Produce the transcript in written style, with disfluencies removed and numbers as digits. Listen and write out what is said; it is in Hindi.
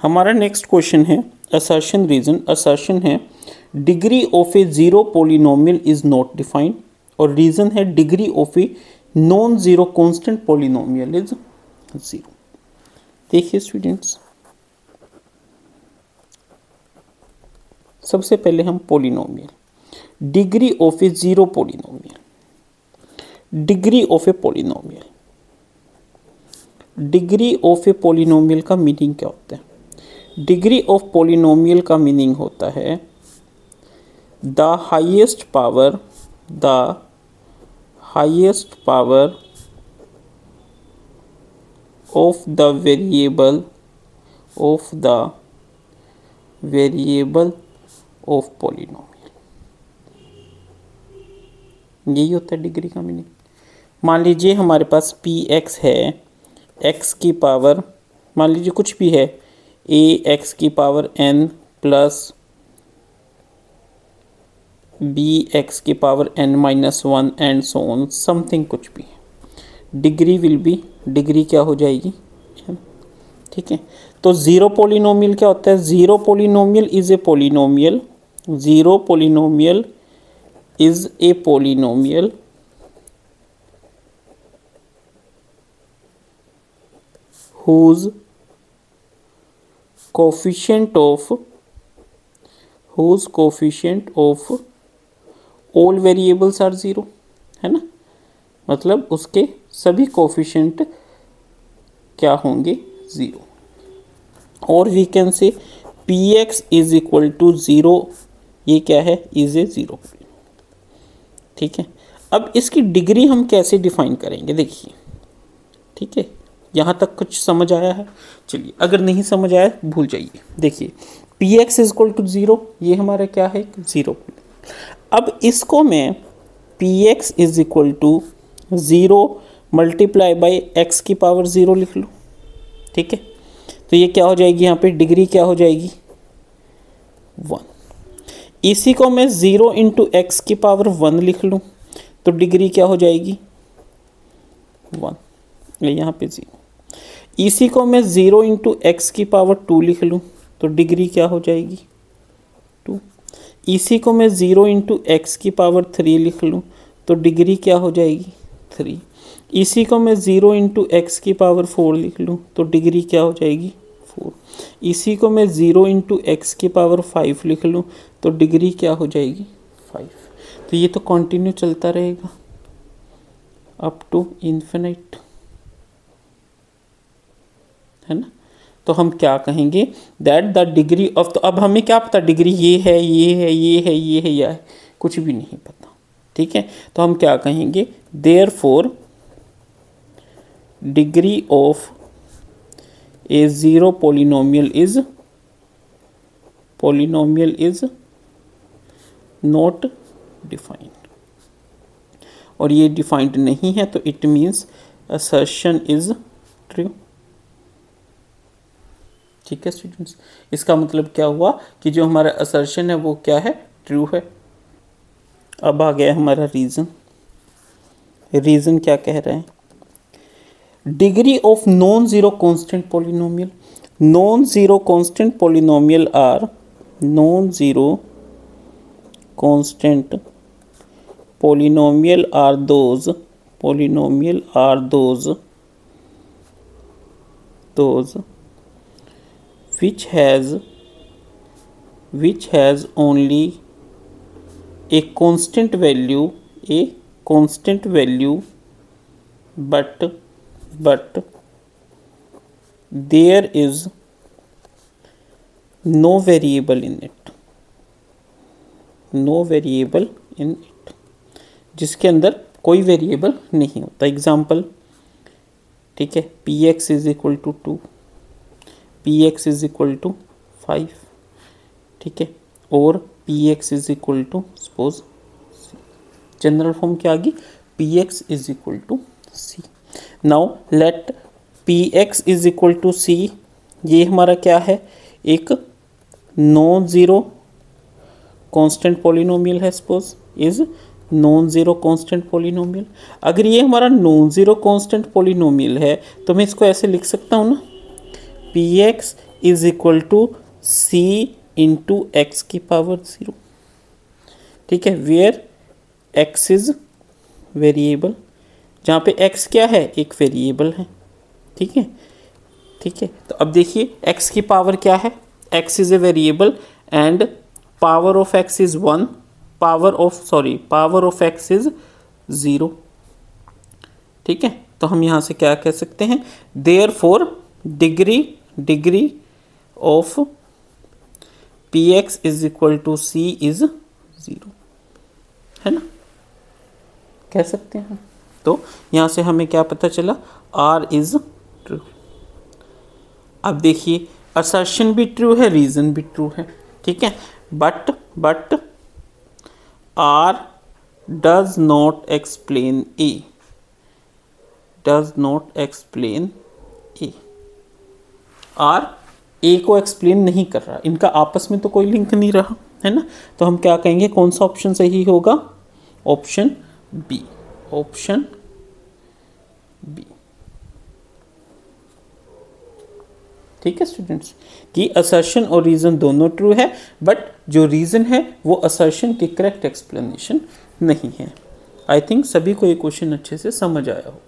हमारा नेक्स्ट क्वेश्चन है असर्शन रीजन। असर्शन है degree of A zero polynomial is not defined, और रीजन है degree of a non zero constant polynomial is zero. देखिए स्टूडेंट्स, सबसे पहले हम polynomial, degree of A zero polynomial, degree of A polynomial, degree of A polynomial का मीनिंग क्या होता है? डिग्री ऑफ पोलिनोमियल का मीनिंग होता है the highest power, the highest power of the variable, of the variable of polynomial. यही होता है डिग्री का मीनिंग। मान लीजिए हमारे पास पी एक्स है, एक्स की पावर मान लीजिए कुछ भी है, ए एक्स की power N plus B X की power N minus one and so on, something कुछ भी है। डिग्री विल बी, डिग्री क्या हो जाएगी, ठीक है। तो ज़ीरो पोलिनोमियल क्या होता है? Zero polynomial is a polynomial, zero polynomial is a polynomial whose coefficient of all variables are zero, है ना। मतलब उसके सभी कोफिशिएंट क्या होंगे, ज़ीरो। और we can say P X is equal to zero, ये क्या है, इज ए ज़ीरो, ठीक है। अब इसकी डिग्री हम कैसे डिफाइन करेंगे, देखिए, ठीक है। यहाँ तक कुछ समझ आया है? चलिए, अगर नहीं समझ आया भूल जाइए। देखिए P X is equal to zero, ये हमारा क्या है, ज़ीरो। अब इसको मैं P X is equal to zero multiply by X की पावर ज़ीरो लिख लूँ, ठीक है। तो ये क्या हो जाएगी, यहाँ पे डिग्री क्या हो जाएगी, वन। इसी को मैं ज़ीरो इंटू एक्स की पावर वन लिख लूँ तो डिग्री क्या हो जाएगी, वन, यहाँ पे ज़ीरो। इसी को मैं ज़ीरो इंटू एक्स की पावर टू लिख लूँ तो डिग्री क्या हो जाएगी, टू। इसी को मैं ज़ीरो इंटू एक्स की पावर थ्री लिख लूँ तो डिग्री क्या हो जाएगी, थ्री। इसी को मैं ज़ीरो इंटू एक्स की पावर फोर लिख लूँ तो डिग्री क्या हो जाएगी, फोर। इसी को मैं ज़ीरो इंटू एक्स की पावर फाइव लिख लूँ तो डिग्री क्या हो जाएगी, फाइव। तो ये तो कंटिन्यू चलता रहेगा अप टू इन्फिनिट, है ना। तो हम क्या कहेंगे, दैट द डिग्री ऑफ, तो अब हमें क्या पता डिग्री ये है, ये है, ये है, ये है, या है, कुछ भी नहीं पता, ठीक है। तो हम क्या कहेंगे, therefore degree of A zero polynomial is not defined, और ये डिफाइंड नहीं है तो it means assertion is true, ठीक है स्टूडेंट्स। इसका मतलब क्या हुआ कि जो हमारा असर्शन है वो क्या है, ट्रू है। अब आ गया हमारा रीज़न। रीज़न क्या कह रहे हैं, degree of non zero constant polynomial, non zero constant polynomial are, non zero constant polynomial are those which has only a constant value, but there is no variable in it, जिसके अंदर कोई वेरिएबल नहीं होता। एग्जाम्पल, ठीक है, P X is equal to two, P X is equal to five, ठीक है, और P X is equal to suppose C. General form क्या आ गई, P X is equal to C. Now let P X is equal to C, ये हमारा क्या है, एक नॉन ज़ीरो कांस्टेंट पॉलिनोमियल है, suppose is non zero constant polynomial. अगर ये हमारा नॉन ज़ीरो कांस्टेंट पॉलिनोमियल है तो मैं इसको ऐसे लिख सकता हूँ ना, P X is equal to C into X की पावर 0, ठीक है, वेयर एक्स इज वेरिएबल, जहाँ पे एक्स क्या है, एक वेरिएबल है, ठीक है, ठीक है। तो अब देखिए x की पावर क्या है, x is a variable and power of x is 1, power of x is 0, ठीक है। तो हम यहाँ से क्या कह सकते हैं, therefore degree of px is equal to c is 0, है ना, कह सकते हैं। तो यहाँ से हमें क्या पता चला, r इज ट्रू। अब देखिए असर्शन भी ट्रू है, रीजन भी ट्रू है, ठीक है, but R does not explain A, R ए को एक्सप्लेन नहीं कर रहा, इनका आपस में तो कोई लिंक नहीं रहा, है ना। तो हम क्या कहेंगे, कौन सा ऑप्शन सही होगा, ऑप्शन बी, ठीक है स्टूडेंट्स, कि असर्शन और रीज़न दोनों ट्रू है, बट जो रीज़न है वो असर्शन की करेक्ट एक्सप्लेनेशन नहीं है। आई थिंक सभी को ये क्वेश्चन अच्छे से समझ आया हो।